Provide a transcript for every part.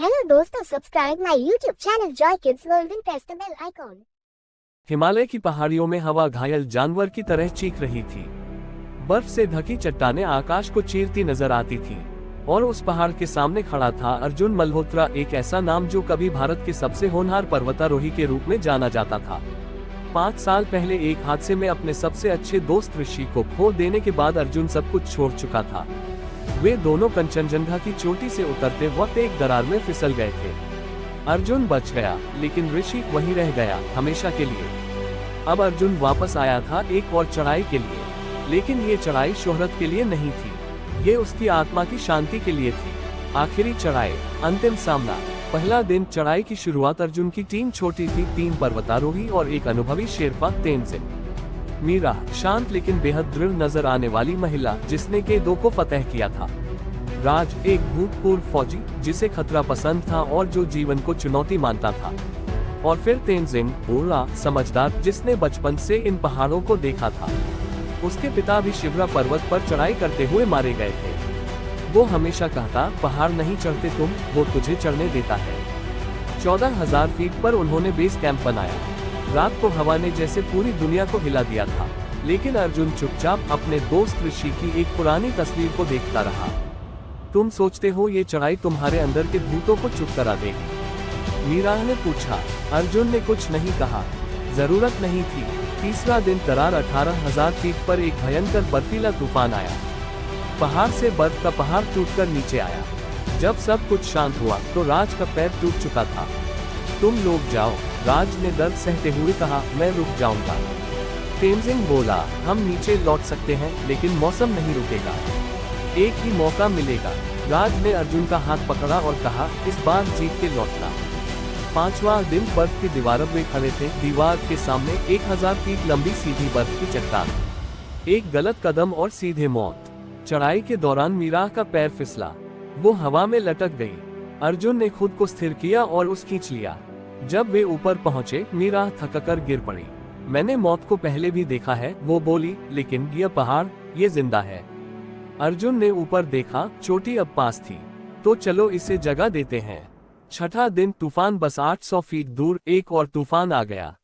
Hello दोस्तों, subscribe my YouTube channel Joy Kids World and press the bell icon. Himalaya की पहाड़ियों में हवा घायल जानवर की तरह चीख रही थी। बर्फ से ढकी चट्टानें आकाश को चीरती नजर आती थी और उस पहाड़ के सामने खड़ा था अर्जुन मल्होत्रा, एक ऐसा नाम जो कभी भारत के सबसे होनहार पर्वतारोही के रूप में जाना जाता था। 5 साल पहले एक हादसे में अपने सबसे अच्छे दोस्त ऋषि को खो देने के बाद अर्जुन सब कुछ छोड़ चुका था। वे दोनों कंचनजंगा की चोटी से उतरते वक्त एक दरार में फिसल गए थे। अर्जुन बच गया, लेकिन ऋषि वहीं रह गया हमेशा के लिए। अब अर्जुन वापस आया था एक और चढ़ाई के लिए, लेकिन ये चढ़ाई शोहरत के लिए नहीं थी, ये उसकी आत्मा की शांति के लिए थी। आखिरी चढ़ाई, अंतिम सामना। पहला दिन चढ़ाई की शुरुआत अर्जुन की टीम छोटी थी, 3 पर्वतारोही और एक अनुभवी शेरपा तेनजिंग। मीरा, शांत लेकिन बेहद दृढ़ नजर आने वाली महिला जिसने K2 को फतह किया था। राज, एक भूतपूर्व फौजी जिसे खतरा पसंद था और जो जीवन को चुनौती मानता था। और फिर तेनजिंग, बूढ़ा समझदार जिसने बचपन से इन पहाड़ों को देखा था। उसके पिता भी शिवरा पर्वत पर चढ़ाई करते हुए मारे गए थे। वो हमेशा कहता, पहाड़ नहीं चढ़ते तुम, वो तुझे चढ़ने देता है। 14,000 फीट पर उन्होंने बेस कैंप बनाया। रात को हवा ने जैसे पूरी दुनिया को हिला दिया था, लेकिन अर्जुन चुपचाप अपने दोस्त ऋषि की एक पुरानी तस्वीर को देखता रहा। तुम सोचते हो ये चढ़ाई तुम्हारे अंदर के भूतों को चुप करा देगी? मीरा ने पूछा। अर्जुन ने कुछ नहीं कहा। जरूरत नहीं थी। तीसरा दिन दरार 18,000 फीट पर एक भयंकर बर्फीला तूफान आया। पहाड़ से बर्फ का पहाड़ टूटकर नीचे आया। जब सब कुछ शांत हुआ तो राज का पैर टूट चुका था। तुम लोग जाओ, राज ने दर्द सहते हुए कहा। मैं रुक जाऊंगा। तेनजिंग बोला, हम नीचे लौट सकते हैं, लेकिन मौसम नहीं रुकेगा। एक ही मौका मिलेगा। राज ने अर्जुन का हाथ पकड़ा और कहा, इस बार जीत के लौटना। 5वां दिन बर्फ की दीवार में खड़े थे। दीवार के सामने 1000 फीट लंबी सीधी बर्फ की चट्टान। एक गलत कदम और सीधे मौत। चढ़ाई के दौरान मीरा का पैर फिसला, वो हवा में लटक गई। अर्जुन ने खुद को स्थिर किया और उस खींच लिया। जब वे ऊपर पहुंचे, मीरा थककर गिर पड़ी। मैंने मौत को पहले भी देखा है, वो बोली, लेकिन यह पहाड़, ये जिंदा है। अर्जुन ने ऊपर देखा, चोटी अब पास थी। तो चलो इसे जगह देते हैं। 6ठा दिन तूफान, बस 800 फीट दूर एक और तूफान आ गया।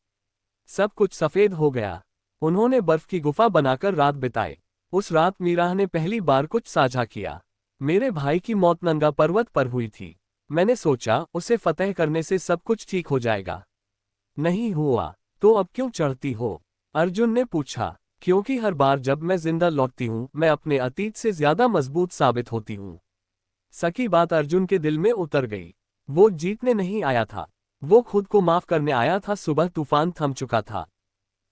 सब कुछ सफेद हो गया। उन्होंने बर्फ की गुफा बनाकर रात बिताई। उस रात मीरा ने पहली बार कुछ साझा किया। मेरे भाई की मौत नंगा पर्वत पर हुई थी। मैंने सोचा उसे फतह करने से सब कुछ ठीक हो जाएगा। नहीं हुआ। तो अब क्यों चढ़ती हो? अर्जुन ने पूछा। क्योंकि हर बार जब मैं जिंदा लौटती हूँ, मैं अपने अतीत से ज्यादा मजबूत साबित होती हूँ। सकी बात अर्जुन के दिल में उतर गई। वो जीतने नहीं आया था, वो खुद को माफ करने आया था। सुबह तूफान थम चुका था।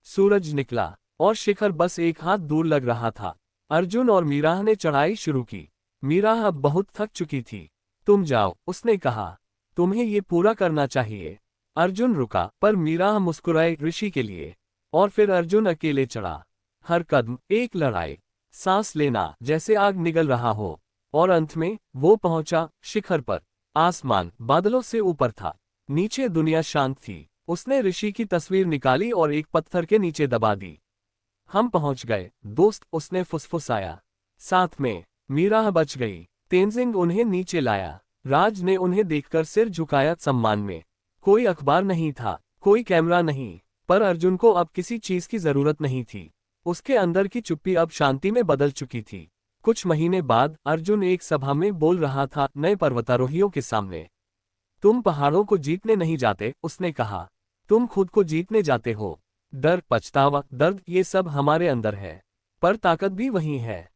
सूरज निकला और शिखर बस एक हाथ दूर लग रहा था। अर्जुन और मीरा ने चढ़ाई शुरू की। मीरा अब बहुत थक चुकी थी। तुम जाओ, उसने कहा, तुम्हें ये पूरा करना चाहिए। अर्जुन रुका, पर मीरा मुस्कुराए ऋषि के लिए। और फिर अर्जुन अकेले चढ़ा। हर कदम एक लड़ाई, सांस लेना जैसे आग निगल रहा हो। और अंत में वो पहुंचा शिखर पर। आसमान बादलों से ऊपर था, नीचे दुनिया शांत थी। उसने ऋषि की तस्वीर निकाली और एक पत्थर के नीचे दबा दी। हम पहुंच गए दोस्त, उसने फुसफुसाया। साथ में मीरा बच गई। तेनजिंग उन्हें नीचे लाया। राज ने उन्हें देखकर सिर झुकाया सम्मान में। कोई अखबार नहीं था, कोई कैमरा नहीं, पर अर्जुन को अब किसी चीज की जरूरत नहीं थी। उसके अंदर की चुप्पी अब शांति में बदल चुकी थी। कुछ महीने बाद अर्जुन एक सभा में बोल रहा था, नए पर्वतारोहियों के सामने। तुम पहाड़ों को जीतने नहीं जाते, उसने कहा, तुम खुद को जीतने जाते हो। डर, पछतावा, दर्द, ये सब हमारे अंदर है, पर ताकत भी वही है।